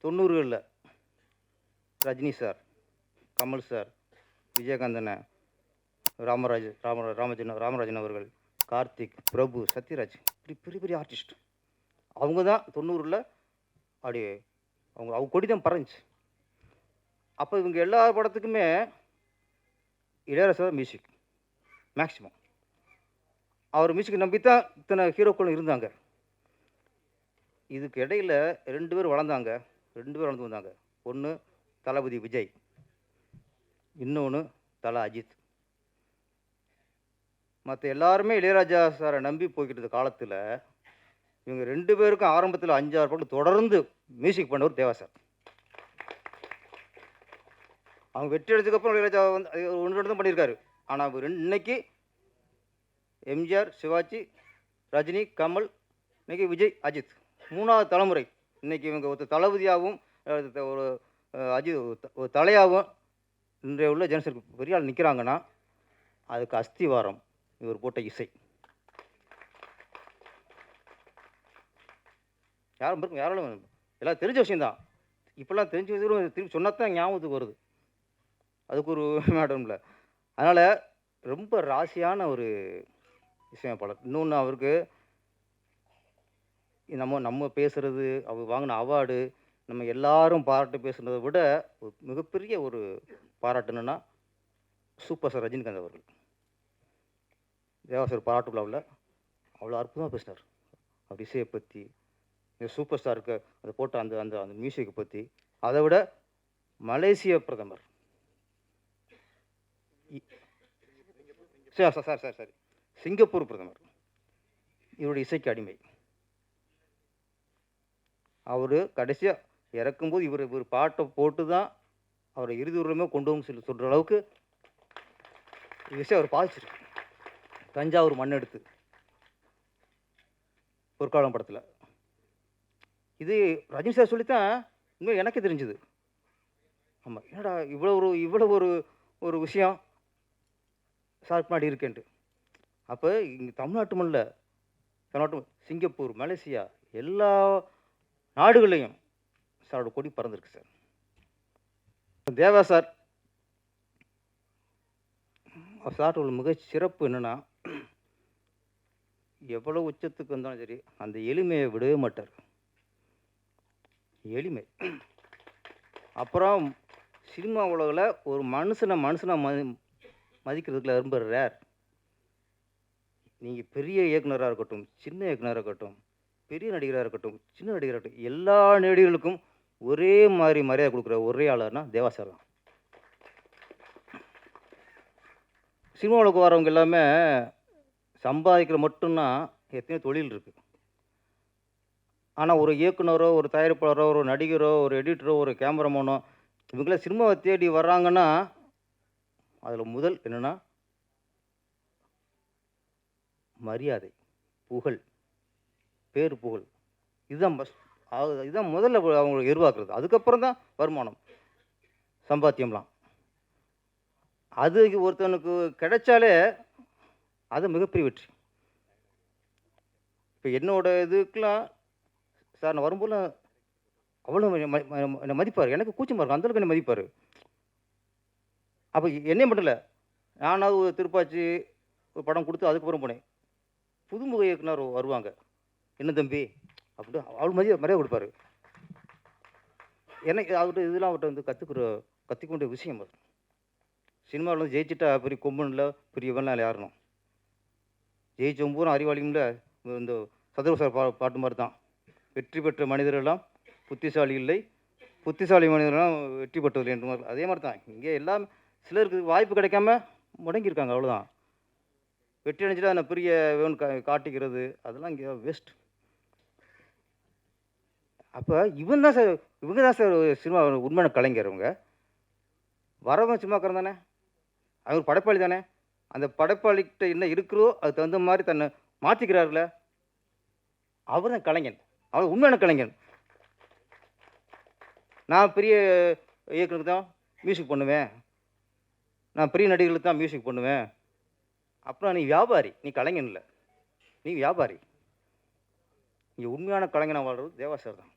90களில் Rajini sir, Kamal sir, Vijayakanthan, Ramarajan அவர்கள், கார்த்திக், பிரபு, சத்யராஜ், இப்படி பெரிய பெரிய ஆர்டிஸ்ட். அவங்க தான் 90ல் அப்படி அவங்க கொடி தான் பறந்துச்சு. அப்போ இவங்க எல்லா படத்துக்குமே இளையராஜா மியூசிக் மேக்ஸிமம். அவர் மியூசிக் நம்பி தான் இத்தனை ஹீரோக்களும் இருந்தாங்க. இதுக்கு இடையில் 2 பேர் வளர்ந்தாங்க, 2 பேர் வளர்ந்து வந்தாங்க. ஒன்று தளபதி விஜய், இன்னொன்று தல அஜித். மற்ற எல்லாருமே இளையராஜா சாரை நம்பி போய்கிட்டு காலத்தில் இவங்க 2 பேருக்கும் ஆரம்பத்தில் 5-6 படம் தொடர்ந்து மியூசிக் பண்ணவர் தேவா சார். அவங்க வெற்றி அடிச்சதுக்கப்புறம் இளையராஜா வந்து 1-2 தான் பண்ணியிருக்காரு. ஆனால் இன்னைக்கு எம்ஜிஆர், சிவாஜி, ரஜினி, கமல், இன்னைக்கு விஜய், அஜித், 3வது தலைமுறை. இன்னைக்கு இவங்க ஒரு தளபதியாகவும் ஒரு அஜித் ஒரு தலையாகவும் இன்றைய உள்ள ஜெனரேஷனுக்கு பெரிய ஆள் நிற்கிறாங்கன்னா அதுக்கு அஸ்திவாரம் இவர் போட்ட இசை. யாராலும் எல்லாம் தெரிஞ்ச விஷயந்தான். இப்போல்லாம் தெரிஞ்ச விஷயம் திருப்பி சொன்னா தான் ஞாபகத்துக்கு வருது. அதுக்கு ஒரு மேடம் இல்லை. அதனால் ரொம்ப ராசியான ஒரு இசையமைப்பாளர். இன்னொன்று அவருக்கு நம்ம பேசுகிறது, அவர் வாங்கின அவார்டு, நம்ம எல்லாரும் பாராட்டு பேசுகிறத விட மிகப்பெரிய ஒரு பாராட்டுன்னா சூப்பர் ஸ்டார் ரஜினிகாந்த் அவர்கள். தேவா சார் பாராட்டு விழாவில் அவ்வளோ அற்புதமாக பேசினார். அவர் இசையை பற்றி, இந்த சூப்பர் ஸ்டாருக்கு அதை போட்ட அந்த அந்த அந்த மியூசிக்கை பற்றி. அதை விட மலேசிய பிரதமர் சரி சிங்கப்பூர் பிரதமர் இவருடைய இசைக்கு அடிமை. அவர் கடைசியாக இறக்கும்போது இவர் பாட்டை போட்டு தான் அவரை இறுதி உரிமை கொண்டு வந்து சொல்கிற அளவுக்கு இசை அவர் பாதிச்சிருக்கு. தஞ்சாவூர் மண்ணெடுத்து பொற்காலம் படத்தில் இது ரஜினி சார் சொல்லித்தான் இன்னும் எனக்கே தெரிஞ்சுது. ஆமாம், என்னடா இவ்வளோ ஒரு விஷயம் சார் முன்னாடி இருக்கேன்ட்டு. அப்போ இங்கே தமிழ்நாட்டு மண்ணில் சிங்கப்பூர், மலேசியா எல்லா நாடுகளையும் சாரோட கொடி பறந்துருக்கு சார். தேவா சார் சாரோட மிக சிறப்பு என்னென்னா, எவ்வளோ உச்சத்துக்கு வந்தாலும் சரி அந்த எளிமையை விடவே மாட்டார். எளிமை. அப்புறம் சினிமா உலகில் ஒரு மனுஷனை மதிக்கிறதுக்குள்ள ரொம்ப ரேர். நீங்கள் பெரிய இயக்குனராக இருக்கட்டும், சின்ன இயக்குனராக இருக்கட்டும், பெரிய நடிகராக இருக்கட்டும், சின்ன நடிகராக இருக்கட்டும், எல்லா நடிகர்களுக்கும் ஒரே மாதிரி மரியாதை கொடுக்குற ஒரே ஆளர்னா தேவா சார் தான். சினிமாவுக்கு வரவங்க எல்லாமே சம்பாதிக்கிற மட்டும்னா எத்தனையோ தொழில் இருக்குது. ஆனால் ஒரு இயக்குனரோ, ஒரு தயாரிப்பாளரோ, ஒரு நடிகரோ, ஒரு எடிட்டரோ, ஒரு கேமராமேனோ இவங்களாம் சினிமாவை தேடி வர்றாங்கன்னா அதில் முதல் என்னென்னா மரியாதை, புகழ், பேர் புகழ். இதுதான் முதல்ல அவங்க எதிர்பார்க்குறது. அதுக்கப்புறம் தான் வருமானம், சம்பாத்தியம்லாம். அது ஒருத்தனுக்கு கிடைச்சாலே அது மிகப்பெரிய வெற்றி. இப்போ என்னோட இதுக்கெலாம் சார் நான் வரும்போது அவ்வளோ என்னை மதிப்பார். எனக்கு கூச்சமாக இருக்கும், அந்தளவுக்கு என்னை மதிப்பார். அப்போ என்னையும் மட்டும் இல்லை, நானாவது ஒரு திருப்பாச்சி ஒரு படம் கொடுத்து அதுக்கப்புறம் போனேன். புதுமுக இயக்குனர் வருவாங்க, என்ன தம்பி அப்படி அவ்வளோ மரியாதை கொடுப்பாரு. எனக்கு அவர்கிட்ட இதெல்லாம் அவர்கிட்ட வந்து கற்றுக்க வேண்டிய விஷயம். அது சினிமாவில் வந்து ஜெயிச்சிட்டா பெரிய கொம்பனில் பெரியவன்லாம் யாரணும். ஜெயிச்சவங்க பூரா அறிவாளிங்கள இந்த சதுர சார் பாட்டு மாதிரி தான். வெற்றி பெற்ற மனிதரெல்லாம் புத்திசாலி இல்லை, புத்திசாலி மனிதரெல்லாம் வெற்றி பெற்றதில்லை என்ற மாதிரி. அதே மாதிரி தான் இங்கே எல்லாம் சிலருக்கு வாய்ப்பு கிடைக்காம முடங்கியிருக்காங்க, அவ்வளோதான். வெற்றி அடைஞ்சிட்டு அந்த பெரிய வேணும் காட்டிக்கிறது அதெல்லாம் இங்கே வேஸ்ட். அப்போ இவங்க தான் சார் சினிமா உண்மையான கலைஞர். அவங்க வரவங்க சினிமாக்காரன் தானே, அவர் படைப்பாளி தானே. அந்த படைப்பாளிகிட்ட என்ன இருக்கிறோ அதுக்கு தகுந்த மாதிரி தன்னை மாற்றிக்கிறாருல, அவர் தான் கலைஞன். அவர் உண்மையான கலைஞன். நான் பெரிய இயக்குனருக்கு தான் மியூசிக் பண்ணுவேன், நான் பெரிய நடிகர்களுக்கு தான் மியூசிக் பண்ணுவேன். அப்புறம் நீ வியாபாரி, நீ கலைஞன் இல்லை, நீ வியாபாரி. நீ உண்மையான கலைஞனாக வாழ்றது தேவா சார் தான்.